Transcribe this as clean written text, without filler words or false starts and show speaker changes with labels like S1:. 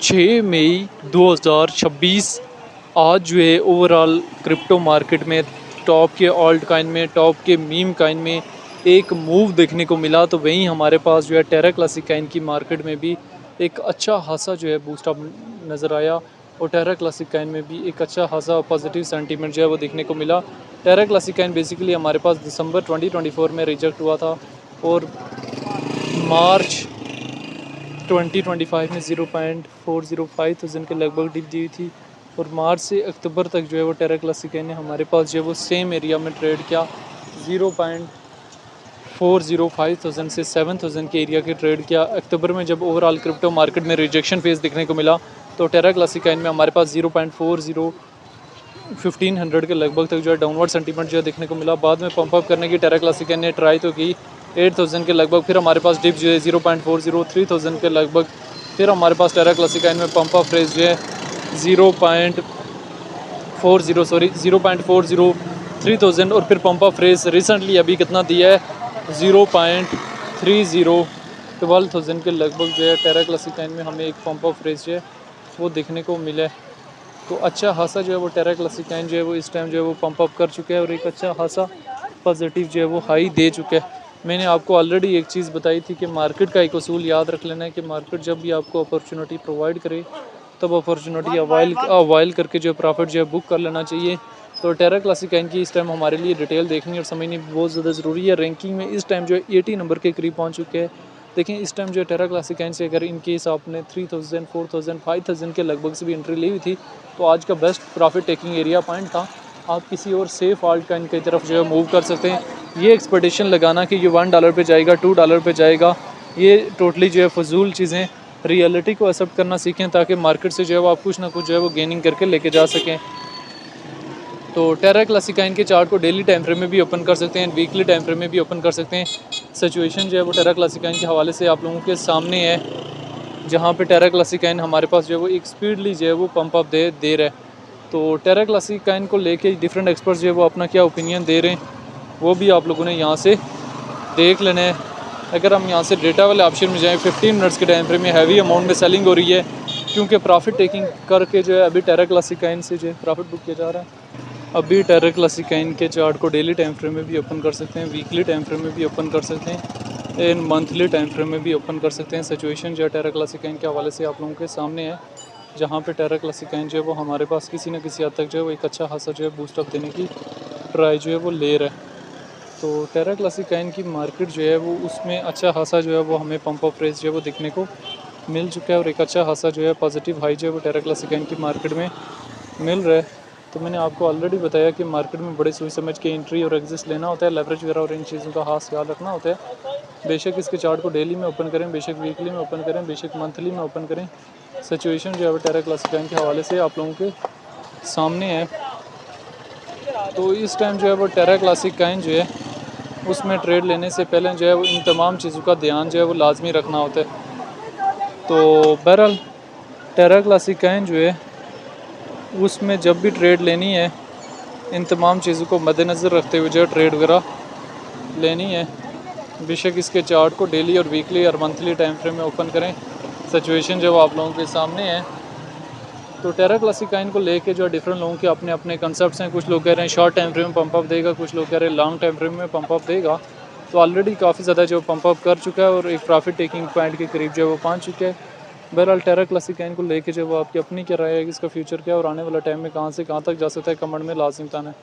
S1: 6 मई 2026 आज जो है ओवरऑल क्रिप्टो मार्केट में टॉप के ऑल्ट काइन में, टॉप के मीम काइन में एक मूव देखने को मिला। तो वहीं हमारे पास जो है टेरा क्लासिक काइन की मार्केट में भी एक अच्छा खासा जो है बूस्टअप नज़र आया और टेरा क्लासिक काइन में भी एक अच्छा खासा पॉजिटिव सेंटीमेंट जो है वो देखने को मिला। टेरा क्लासिक काइन बेसिकली हमारे पास दिसंबर 2024 में रिजेक्ट हुआ था और मार्च 2025 में 0.405 के लगभग डिप दी थी और मार्च से अक्टूबर तक जो है वो टेरा क्लासिक ने हमारे पास जो है वो सेम एरिया में ट्रेड किया। 0.405 से 7000 के एरिया के ट्रेड किया। अक्टूबर में जब ओवरऑल क्रिप्टो मार्केट में रिजेक्शन फेज देखने को मिला तो टेरा क्लासिक में हमारे पास 0.40 1500 के लगभग तक जो है डाउनवर्ड सेंटीमेंट जो है देखने को मिला। बाद में पंप अप करने की टेरा क्लासिक ने ट्राई तो की 8000 के लगभग, फिर हमारे पास डिप जो है 0.40 3000 के लगभग, फिर हमारे पास टेरा क्लासिक में पंप अप रेस जो है 0.40 और फिर पंप अप रेस रिसेंटली अभी कितना दिया है 0.30 के लगभग जो है टेरा क्लासिक में हमें एक पंप अप रेस जो है वो देखने को मिला है। तो अच्छा खासा जो है वो टेरा क्लासिक जो है वो इस टाइम जो है वो पंप अप कर चुका है और एक अच्छा खासा पॉजिटिव जो है वो हाई दे चुका है। मैंने आपको ऑलरेडी एक चीज़ बताई थी कि मार्केट का एक उसूल याद रख लेना है कि मार्केट जब भी आपको अपॉर्चुनिटी प्रोवाइड करे तब अपॉर्चुनिटी अवाइल करके जो प्रॉफिट जो है बुक कर लेना चाहिए। तो टेरा क्लासिक की इस टाइम हमारे लिए डिटेल देखनी और समझनी बहुत ज़्यादा ज़रूरी है। रैंकिंग में इस टाइम जो है 80 नंबर के करीब पहुँच चुके हैं। देखें इस टाइम जो है टेरा क्लासिक से अगर इन केस आपने 3000 4000 5000 के लगभग से भी एंट्री ली हुई थी तो आज का best profit taking area point था। आप किसी और सेफ ऑल्ट काइन की तरफ जो है मूव कर सकते हैं। ये एक्सपेक्टेशन लगाना कि ये $1 पे जाएगा $2 पे जाएगा, ये टोटली जो है फजूल चीज़ें। रियलिटी को एक्सेप्ट करना सीखें ताकि मार्केट से जो है वो आप कुछ ना कुछ जो है वो गेनिंग करके लेके जा सकें। तो टेरा क्लासिक के चार्ट को डेली टाइम फ्रेम में भी ओपन कर सकते हैं, वीकली टाइम फ्रेम में भी ओपन कर सकते हैं। सिचुएशन जो है वो टेरा क्लासिक के हवाले से आप लोगों के सामने है, जहाँ पे टेरा क्लासिक हमारे पास जो है वो एक स्पीडली जो है वो पंप अप दे रहा है। तो टेरा क्लासिक को लेके डिफरेंट एक्सपर्ट्स जो है वो अपना क्या ओपिनियन दे रहे हैं वो भी आप लोगों ने यहाँ से देख लेना है। अगर हम यहाँ से डेटा वाले ऑप्शन में जाएँ 15 मिनट्स के टाइम फ्रेम में हैवी अमाउंट में सेलिंग हो रही है क्योंकि प्रॉफिट टेकिंग करके जो है अभी टेरा क्लासिक से जो है प्रॉफिट बुक किया जा रहा है। अभी टेरा क्लासिक के चार्ट को डेली टाइम फ्रेम में भी ओपन कर सकते हैं, वीकली टाइम फ्रेम में भी ओपन कर सकते हैं, एंड मंथली टाइम फ्रेम में भी ओपन कर सकते हैं। सिचुएशन जो है टेरा क्लासिक के हवाले से आप लोगों के सामने है, जहाँ पे टेरा क्लासिक जो है वो हमारे पास किसी न किसी हद तक जो है वो एक अच्छा खासा जो है बूस्टअप देने की ट्राई जो है वो ले रहा है। तो टेरा क्लासिक की मार्केट जो है वो उसमें अच्छा खासा जो है वो हमें पंप अप रेस जो है वो देखने को मिल चुका है और एक अच्छा खासा जो है पॉजिटिव हाई जो है वो टेरा क्लासिक की मार्केट में मिल रहा है। तो मैंने आपको ऑलरेडी बताया कि मार्केट में बड़े सोच समझ के एंट्री और एग्जिट लेना होता है, लेवरेज वगैरह और इन चीज़ों का खास ख्याल रखना होता है। बेशक इसके चार्ट को डेली में ओपन करें, बेशक वीकली में ओपन करें, बेशक मंथली में ओपन करें। सिचुएशन जो है वो टेरा क्लासिक के हवाले से आप लोगों के सामने है। तो इस टाइम जो है वो टेरा क्लासिक जो है उसमें ट्रेड लेने से पहले जो है वो इन तमाम चीज़ों का ध्यान जो है वो लाजमी रखना होता है। तो बहरहाल टेरा क्लासिक जो है उसमें जब भी ट्रेड लेनी है इन तमाम चीज़ों को मद्देनज़र रखते हुए जो है ट्रेड वगैरह लेनी है। बेशक इसके चार्ट को डेली और वीकली और मंथली टाइम फ्रेम में ओपन करें। सिचुएशन जो आप लोगों के सामने है। तो टेरा क्लासिक को लेके जो है डिफरेंट लोगों के अपने अपने कंसेप्ट्स हैं। कुछ लोग कह रहे हैं शॉर्ट टाइम फ्रेम में पंप अप देगा, कुछ लोग कह रहे हैं लॉन्ग टाइम फ्रेम में पंप अप देगा। तो ऑलरेडी काफ़ी ज़्यादा जो पंप अप कर चुका है और एक प्रॉफिट टेकिंग पॉइंट के करीब जो है वो पहुँच चुका है। बहरहाल टेरा क्लासिक को लेके जो वो आपकी अपनी क्या राय है, इसका फ्यूचर क्या है और आने वाला टाइम में कहाँ से कहाँ तक जा सकता है, कमेंट में लाजिम बताना है।